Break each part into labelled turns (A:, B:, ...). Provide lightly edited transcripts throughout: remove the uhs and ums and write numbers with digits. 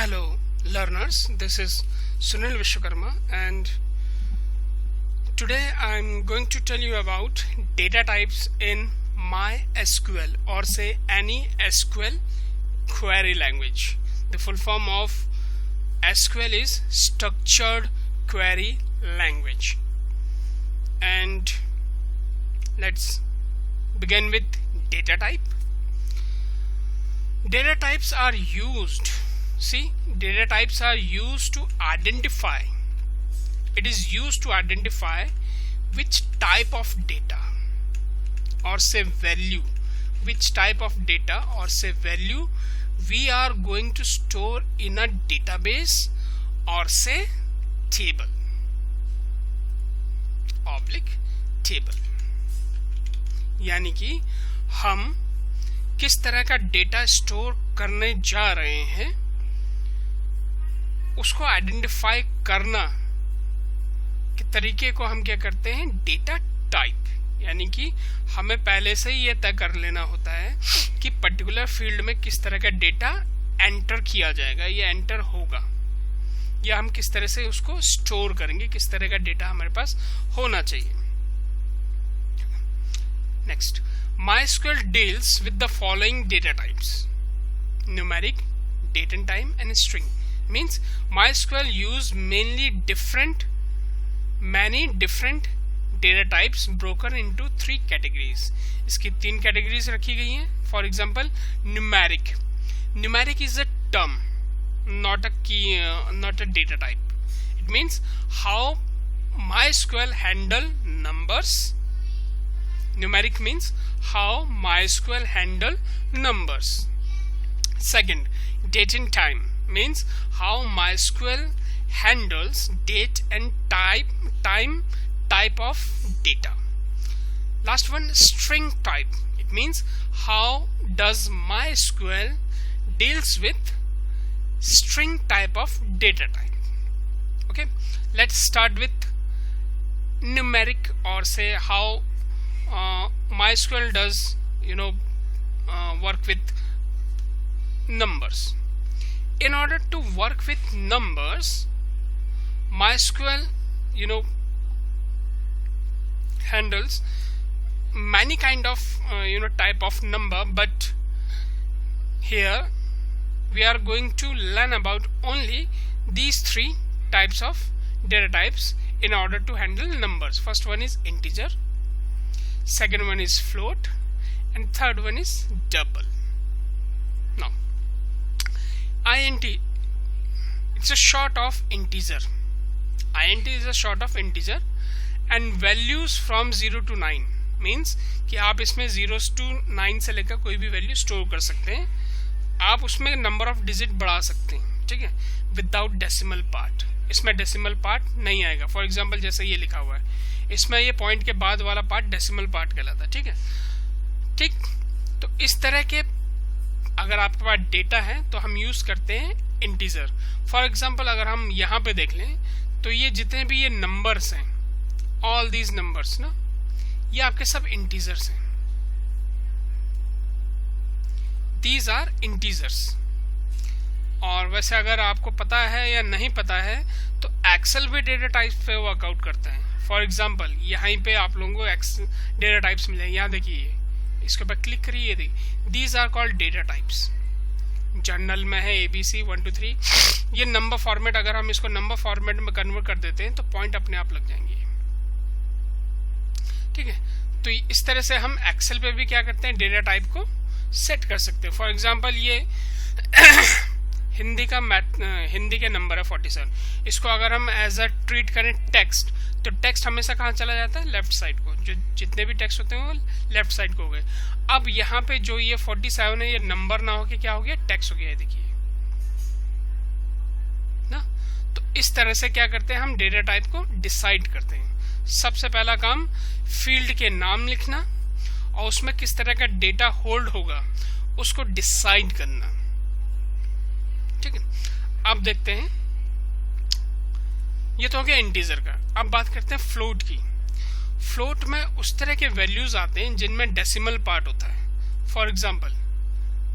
A: Hello learners, this is Sunil Vishwakarma and today I'm going to tell you about data types in MySQL or say any SQL query language. The full form of SQL is Structured Query Language. And let's begin with data type. Data types are used data types are used to identify. It is used to identify which type of data or say value, we are going to store in a database or say table oblique table. यानी कि हम किस तरह का data store करने जा रहे हैं उसको आइडेंटिफाई करना के तरीके को हम क्या करते हैं, डेटा टाइप. यानी कि हमें पहले से ही ये तय कर लेना होता है कि पर्टिकुलर फील्ड में किस तरह का डेटा एंटर किया जाएगा, ये एंटर होगा, या हम किस तरह से उसको स्टोर करेंगे, किस तरह का डेटा हमारे पास होना चाहिए. Next, MySQL deals with the following data types: numeric, date and time, and string. Means MySQL use many different data types broken into 3 categories. इसकी 3 categories रखी गई हैं. For example, numeric. Numeric is a term, not a key, not a data type. It means how MySQL handle numbers. Numeric means how MySQL handle numbers. Second, date and time means how MySQL handles date and type of data. Last one, string type. It means how does MySQL deals with string type of data type. Okay, let's start with numeric or say how MySQL does work with numbers. In order to work with numbers, MySQL handles many kind of type of number, but here we are going to learn about only these 3 types of data types in order to handle numbers. First one is integer, second one is float, and third one is double. Now, int, it's a short of integer. Int is a short of integer and values from 0 to 9 means कि आप इसमें 0 to 9 से लेकर कोई भी value store कर सकते हैं. आप उसमें नंबर ऑफ डिजिट बढ़ा सकते हैं, ठीक है, विदाउट डेसिमल पार्ट. इसमें डेसिमल पार्ट नहीं आएगा. फॉर एग्जांपल जैसे ये लिखा हुआ है, इसमें ये पॉइंट के बाद वाला पार्ट डेसिमल पार्ट कहलाता है. ठीक है, ठीक. तो इस तरह के अगर आपके पास डेटा है तो हम यूज करते हैं इंटीजर. फॉर एग्जांपल अगर हम यहाँ पे देख लें तो ये जितने भी ये नंबर्स हैं, ऑल दीज नंबर्स ना, ये आपके सब इंटीजर्स हैं. These are integers. और वैसे अगर आपको पता है या नहीं पता है तो एक्सेल भी डेटा टाइप्स पे वर्कआउट करता है. फॉर एग्जाम्पल यहाँ पे आप लोगों को डेटा टाइप्स मिले. यहाँ देखिए, इसके ऊपर क्लिक करिए, देखिए these are called data types. Journal में है ABC 1 2 3. ये नंबर फॉर्मेट, अगर हम इसको नंबर फॉर्मेट में कन्वर्ट कर देते हैं तो पॉइंट अपने आप लग जाएंगे. ठीक है, तो इस तरह से हम एक्सेल पे भी क्या करते हैं, डेटा टाइप को सेट कर सकते हैं. फॉर एग्जाम्पल ये हिंदी के नंबर है 47. इसको अगर हम एज अ ट्रीट करें टेक्स्ट, तो टेक्स्ट हमेशा कहाँ चला जाता है, लेफ्ट साइड को. जो जितने भी टेक्स्ट होते हैं वो लेफ्ट साइड को हो गए. अब यहाँ पे जो ये 47 है, ये नंबर ना होके क्या हो गया, टेक्स्ट हो गया. देखिए ना. तो इस तरह से क्या करते हैं, हम डेटा टाइप को डिसाइड करते हैं. सबसे पहला काम फील्ड के नाम लिखना और उसमें किस तरह का डेटा होल्ड होगा उसको डिसाइड करना. ठीक है, अब देखते हैं, ये तो हो गया इंटीजर का. अब बात करते हैं फ्लोट की. फ्लोट में उस तरह के वैल्यूज आते हैं जिनमें डेसिमल पार्ट होता है. For example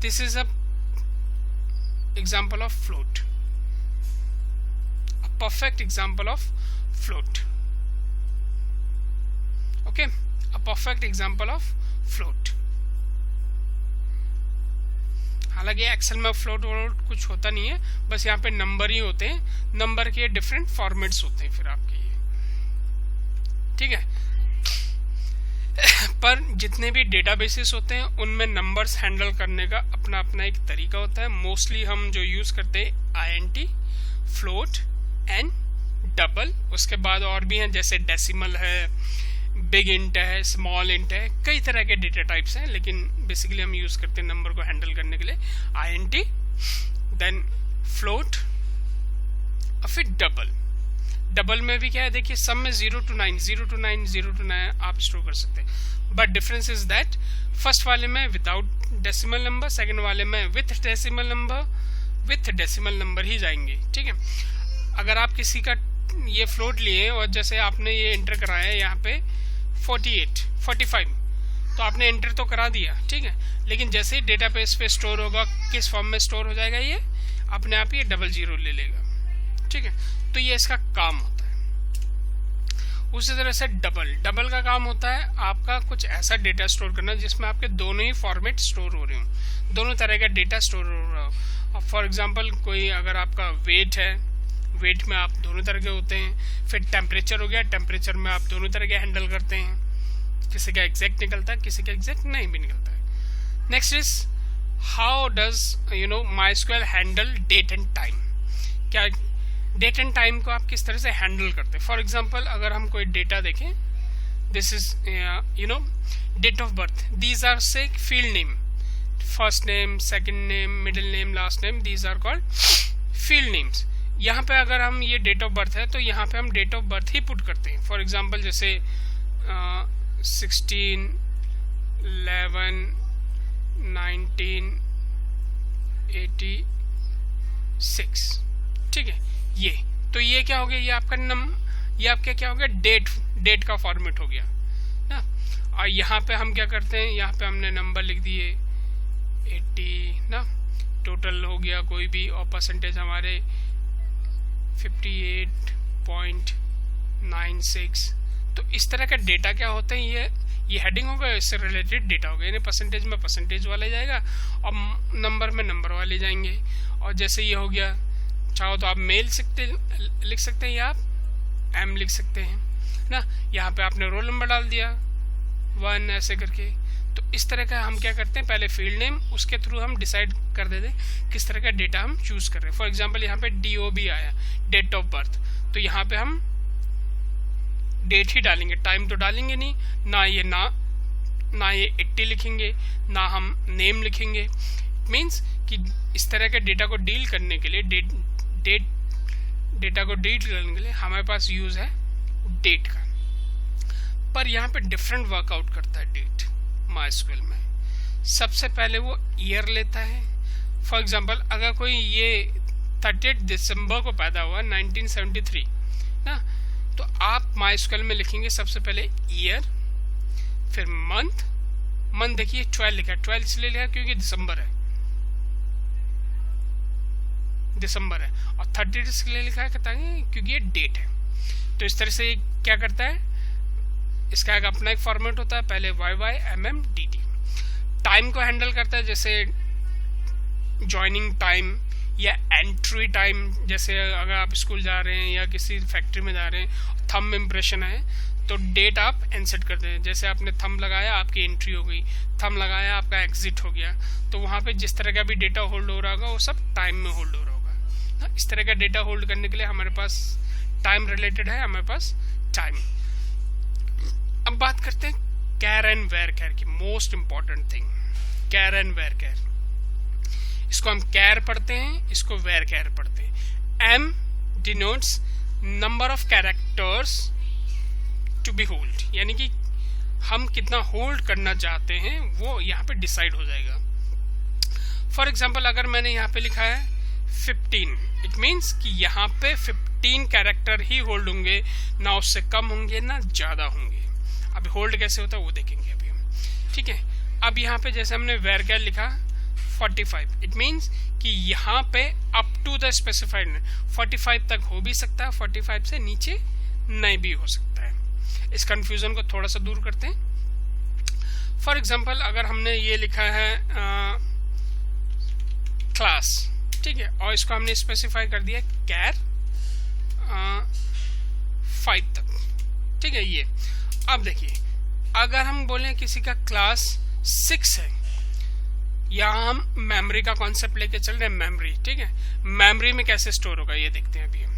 A: this is a example of float. perfect example of float. Okay, a perfect example of float. हालांकि एक्सेल में फ्लोट वोट कुछ होता नहीं है, बस यहाँ पे नंबर ही होते हैं, नंबर के डिफरेंट फॉर्मेट्स होते हैं फिर आपके ये, ठीक है। पर जितने भी डेटाबेसेस होते हैं उनमें नंबर्स हैंडल करने का अपना अपना एक तरीका होता है। मोस्टली हम जो यूज करते हैं INT, फ्लोट एंड डबल, उसके बाद और भी हैं जैसे डेसिमल है, बिग इंट है, स्मॉल इंट है, कई तरह के डेटा टाइप्स हैं, लेकिन बेसिकली हम यूज करते हैं नंबर को हैंडल करने के लिए INT, देन फ्लोट और फिर डबल। डबल में भी क्या है, देखिए सम में 0 to 9 0 to 9 0 to 9 आप स्टोर कर सकते हैं, but difference is that first वाले में विदाउट डेसिमल नंबर, सेकंड वाले में विथ डेसिमल नंबर ही जाएंगे, ठीक है। अगर आप किसी का ये फ्लोट लिए और जैसे आपने ये एंटर कराया है यहाँ पे 48 45, तो आपने एंटर तो करा दिया, ठीक है, लेकिन जैसे ही डेटाबेस पे स्टोर होगा, किस फॉर्म में स्टोर हो जाएगा, ये अपने आप ये 00 ले लेगा, ठीक है। तो ये इसका काम होता है। उसी तरह से डबल का काम होता है आपका कुछ ऐसा डेटा स्टोर करना जिसमें आपके दोनों ही फॉर्मेट स्टोर हो रहे हो, दोनों तरह का डेटा स्टोर हो रहा हो। फॉर एग्जांपल कोई अगर आपका वेट है, वेट में आप दोनों तरह के होते हैं, फिर टेम्परेचर हो गया, टेम्परेचर में आप दोनों तरह के हैंडल करते हैं, किसी का एग्जैक्ट निकलता है, किसी का एग्जैक्ट नहीं भी निकलता है। Next is how does MySQL handle date and time. क्या डेट एंड टाइम को आप किस तरह से हैंडल करते हैं। फॉर एग्जांपल अगर हम कोई डेटा देखें, this is date of birth, these are से field name, first name, second name, middle name, last name, these are called field names. यहाँ पे अगर हम ये डेट ऑफ बर्थ है तो यहाँ पे हम डेट ऑफ बर्थ ही पुट करते हैं। फॉर एग्जांपल जैसे 16 11 1986, ठीक है। ये तो ये क्या हो गया, ये आपका ये आपका क्या हो गया, डेट का फॉर्मेट हो गया ना। और यहाँ पे हम क्या करते हैं, यहाँ पे हमने नंबर लिख दिए 80 ना, टोटल हो गया कोई भी, और परसेंटेज हमारे 58.96। तो इस तरह का डेटा क्या होता है, ये हेडिंग होगा, इससे रिलेटेड डेटा होगा, यानी परसेंटेज में परसेंटेज वाले जाएगा और नंबर में नंबर वाले जाएंगे। और जैसे ये हो गया, चाहो तो आप मेल लिख सकते हैं या आप M लिख सकते हैं ना। यहाँ पे आपने रोल नंबर डाल दिया 1 ऐसे करके। तो इस तरह का हम क्या करते हैं, पहले फील्ड नेम, उसके थ्रू हम डिसाइड कर देते हैं किस तरह का डेटा हम चूज कर रहे हैं। फॉर एग्जांपल यहाँ पे DOB आया, डेट ऑफ बर्थ, तो यहाँ पे हम डेट ही डालेंगे, टाइम तो डालेंगे नहीं, ना ये 80 लिखेंगे, ना हम नेम लिखेंगे। मीन्स कि इस तरह के डेटा को डील करने के लिए, डेटा को डील करने के लिए हमारे पास यूज है डेट का। पर यहाँ पे डिफरेंट वर्कआउट करता है डेट माइस्क्वेल में। सबसे पहले वो ईयर लेता है। फॉर एग्जांपल अगर कोई ये 38 दिसंबर को पैदा हुआ 1973 ना, तो आप माइस्क्वेल में लिखेंगे सबसे पहले ईयर, फिर मंथ देखिए 12 लिखा है, 12 इसलिए लिखा क्योंकि दिसंबर है, और 30 इसलिए लिखा है क्योंकि ये डेट है। तो इस तरह से क्या करता है, इसका एक अपना एक फॉर्मेट होता है, पहले YYMMDD। टाइम को हैंडल करता है, जैसे ज्वाइनिंग टाइम या एंट्री टाइम, जैसे अगर आप स्कूल जा रहे हैं या किसी फैक्ट्री में जा रहे हैं, थंब इम्प्रेशन है तो डेट आप इंसर्ट करते हैं। जैसे आपने थंब लगाया आपकी एंट्री हो गई, थंब लगाया आपका एग्जिट हो गया, तो वहाँ पे जिस तरह का भी डेटा होल्ड हो रहा होगा वो सब टाइम में होल्ड हो रहा होगा। इस तरह का डेटा होल्ड करने के लिए हमारे पास टाइम रिलेटेड है, हमारे पास टाइम। अब बात करते हैं कैर एंड वेयर कैर की, most important thing, char and varchar. Char हम कैर पढ़ते हैं, इसको वेयर कैर पढ़ते हैं। M denotes number of characters to be hold, यानी कि हम कितना होल्ड करना चाहते हैं वो यहाँ पे डिसाइड हो जाएगा। फॉर एग्जाम्पल अगर मैंने यहाँ पे लिखा है 15, इट मीन्स कि यहाँ पे 15 कैरेक्टर ही होल्ड होंगे, ना उससे कम होंगे ना ज्यादा होंगे। अभी होल्ड कैसे होता है वो देखेंगे अभी हम, ठीक है। अब यहाँ पे जैसे हमने वेयर कैर लिखा 45। इट मीन्स कि यहाँ पे अप टू द स्पेसिफाइड 45 तक हो भी सकता है, 45 से नीचे नहीं भी हो सकता है। इस कंफ्यूजन को थोड़ा सा दूर करते हैं। फॉर एग्जांपल अगर हमने ये लिखा है क्लास, ठीक है, और इसको हमने स्पेसिफाई कर दिया कैर 5 तक, ठीक है। ये अब देखिए, अगर हम बोलें किसी का क्लास 6 है, यहाँ हम मेमोरी का कॉन्सेप्ट लेके चल रहे हैं, मेमोरी, ठीक है। मेमोरी में कैसे स्टोर होगा ये देखते हैं अभी हम,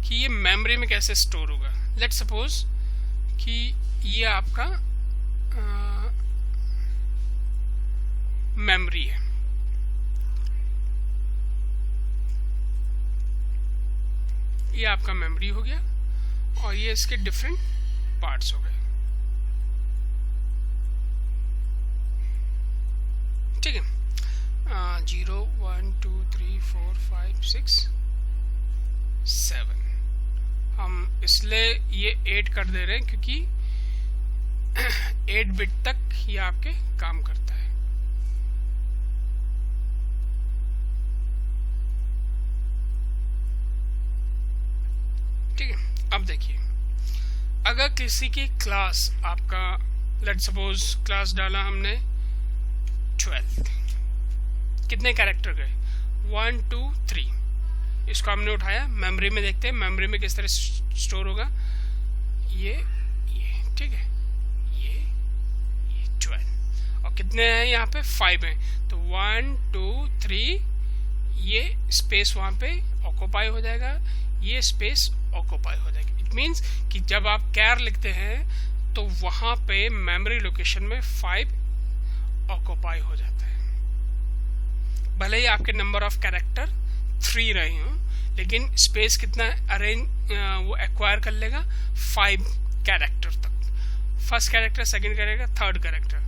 A: कि ये मेमोरी में कैसे स्टोर होगा। लेट्स सपोज कि ये आपका मेमोरी है, ये आपका मेमोरी हो गया और ये इसके डिफरेंट पार्ट्स हो गए, ठीक है। 0 1 2 3 4 5 6 7 हम इसलिए ये 8 कर दे रहे हैं क्योंकि 8 बिट तक ये आपके काम करता है। ठीक है, अब देखिए, अगर किसी की क्लास आपका लेट्स सपोज क्लास डाला हमने 12, कितने कैरेक्टर गए 1 2 3, इसको हमने उठाया मेमोरी में, देखते हैं मेमोरी में किस तरह स्टोर होगा। ये ठीक है, ये 12 और कितने हैं यहाँ पे 5 हैं, तो 1 2 3 ये स्पेस वहाँ पे ऑक्यूपाई हो जाएगा, ये स्पेस ऑक्यूपाई हो जाएगी। इट मीन्स कि जब आप कैर लिखते हैं तो वहाँ पे मेमोरी लोकेशन में 5 ऑक्यूपाई हो जाता है। भले ही आपके नंबर ऑफ कैरेक्टर 3 रहे हों, लेकिन स्पेस कितना अरेंज वो एक्वायर कर लेगा 5 कैरेक्टर तक। First character, second character, third character,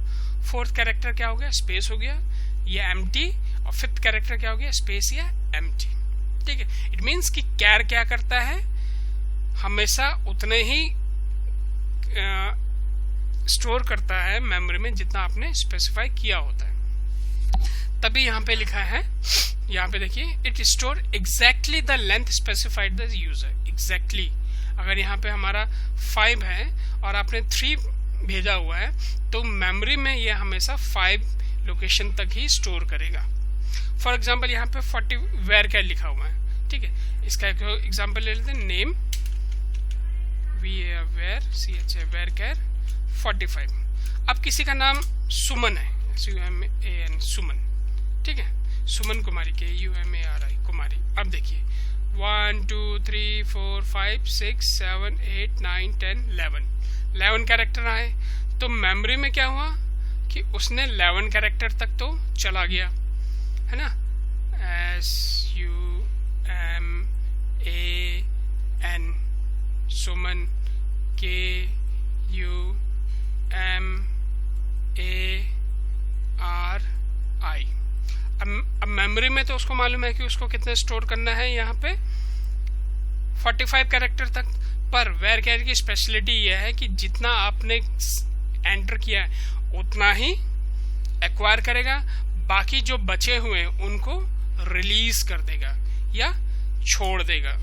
A: fourth character क्या हो गया, स्पेस हो गया या एम्प्टी, और फिफ्थ कैरेक्टर क्या हो गया, स्पेस या एम्प्टी। ठीक है, इट मीन्स कि कैर क्या करता है, हमेशा उतने ही स्टोर करता है मेमोरी में जितना आपने स्पेसिफाई किया होता है। तभी यहाँ पे लिखा है, यहाँ पे देखिए, it store exactly the length specified the user. Exactly अगर यहाँ पे हमारा 5 है और आपने 3 भेजा हुआ है तो मेमोरी में ये हमेशा 5 लोकेशन तक ही स्टोर करेगा। फॉर एग्जाम्पल यहाँ पे 40 वेर कैर लिखा हुआ है, ठीक है। इसका एग्जाम्पल ले लेते हैं, नेम वेर कैर 45। अब किसी का नाम सुमन है, SUMAN सुमन, ठीक है, सुमन कुमारी, KUMARI कुमारी। अब देखिए 1 2 3 4 5 6 7 8 9 10 11 कैरेक्टर आए, तो मेमोरी में क्या हुआ कि उसने 11 कैरेक्टर तक तो चला गया, है ना। SUMAN सुमन, KUMARI। अब मेमोरी में तो उसको मालूम है कि उसको कितने स्टोर करना है, यहाँ पे 45 कैरेक्टर तक। पर वेर कैर की स्पेशलिटी यह है कि जितना आपने एंटर किया है उतना ही एक्वायर करेगा, बाकी जो बचे हुए हैं उनको रिलीज कर देगा या छोड़ देगा।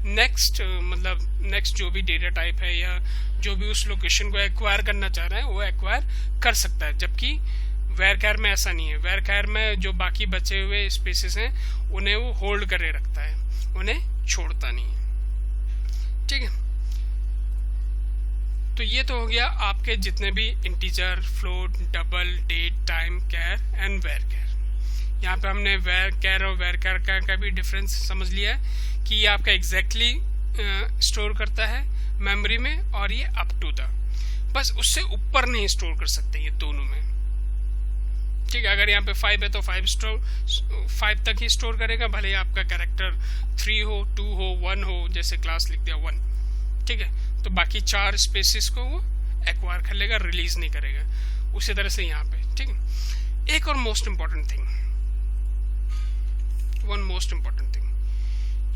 A: नेक्स्ट नेक्स्ट जो भी डेटा टाइप है या जो भी उस लोकेशन को एक्वायर करना चाह रहे हैं वो एक्वायर कर सकता है, जबकि वेर कैर में ऐसा नहीं है। वेर कैर में जो बाकी बचे हुए स्पेसेस हैं उन्हें वो होल्ड करे रखता है, उन्हें छोड़ता नहीं है, ठीक है। तो ये तो हो गया आपके जितने भी integer, float, double, date, time, char and varchar. यहाँ पे हमने वेर कैर और वेर कैर का भी डिफरेंस समझ लिया है कि ये आपका एग्जैक्टली स्टोर करता है मेमोरी में और ये अप टू द, बस उससे ऊपर नहीं स्टोर कर सकते ये दोनों में, ठीक है। अगर यहाँ पे 5 है तो 5 तक ही स्टोर करेगा, भले ही आपका कैरेक्टर 3 हो, 2 हो, 1 हो, जैसे क्लास लिख दिया 1, ठीक है। तो बाकी 4 स्पेसिस को वो एक्वायर कर लेगा, रिलीज नहीं करेगा। उसी तरह से यहाँ पे, ठीक है। एक और most important thing,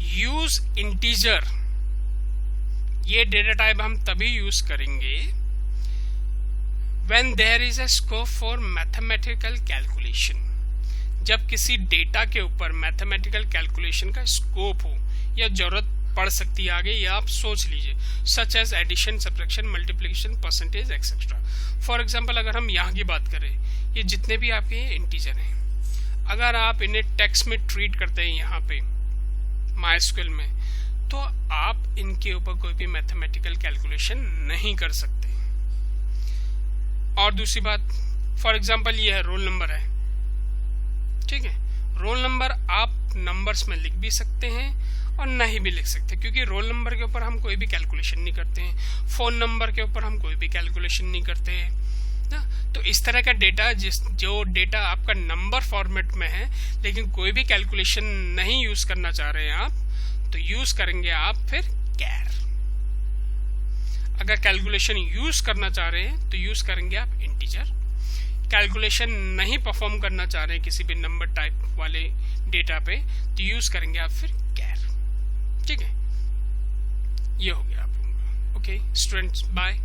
A: use integer. ये डेटा टाइप हम तभी यूज करेंगे when there is a scope for mathematical calculation, जब किसी डेटा के ऊपर मैथमेटिकल कैलकुलेशन का स्कोप हो या जरूरत पड़ सकती है आगे, या आप सोच लीजिए, such as addition, subtraction, multiplication, percentage etcetera. For example अगर हम यहाँ की बात करें, ये जितने भी आपके इंटीजर हैं, अगर आप इन्हें टेक्स्ट में ट्रीट करते हैं यहाँ पे MySQL में, तो आप इनके ऊपर कोई भी मैथमेटिकल कैलकुलेशन नहीं कर सकते। और दूसरी बात, फॉर एग्जांपल ये है रोल नंबर है, ठीक है, रोल नंबर आप नंबर्स में लिख भी सकते हैं और नहीं भी लिख सकते, क्योंकि रोल नंबर के ऊपर हम कोई भी कैलकुलेशन नहीं करते हैं, फोन नंबर के ऊपर हम कोई भी कैलकुलेशन नहीं करते हैं ना। तो इस तरह का डेटा, जो डेटा आपका नंबर फॉर्मेट में है लेकिन कोई भी कैलकुलेशन नहीं यूज करना चाह रहे हैं आप, तो यूज करेंगे आप फिर कैर। अगर कैलकुलेशन यूज करना चाह रहे हैं तो यूज करेंगे आप इंटीजर। कैलकुलेशन नहीं परफॉर्म करना चाह रहे हैं किसी भी नंबर टाइप वाले डेटा पे, तो यूज करेंगे आप फिर कैर। ठीक है, ये हो गया आप लोगों का। Okay students, bye.